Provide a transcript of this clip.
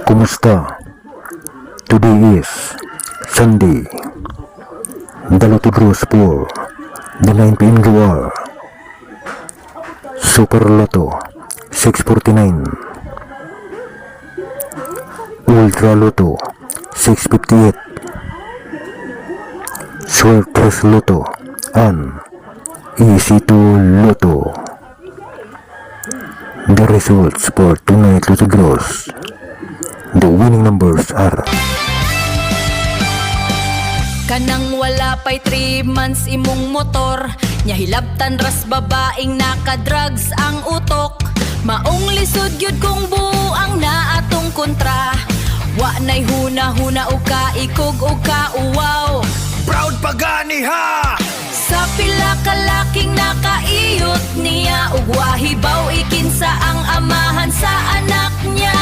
Kumusta? Today is Sunday, the Lotto draws for the 9 p.m. drawer. Super Lotto 649, Ultra Lotto 658, Swertres Lotto, and EC2 Lotto. The results for tonight Lotto draws. The winning numbers are kanang wala pa'y 3 months imong motor, nya hilabtan ras babaeng naka-drugs ang utok. Maong lisod gyud kung buang na atong kontra, wa nay huna-huna o kaikog o kauwaw. Proud pagani ha! Sa pila ka laking nakaiyot niya, ug wahibaw ikinsa ang amahan sa anak niya.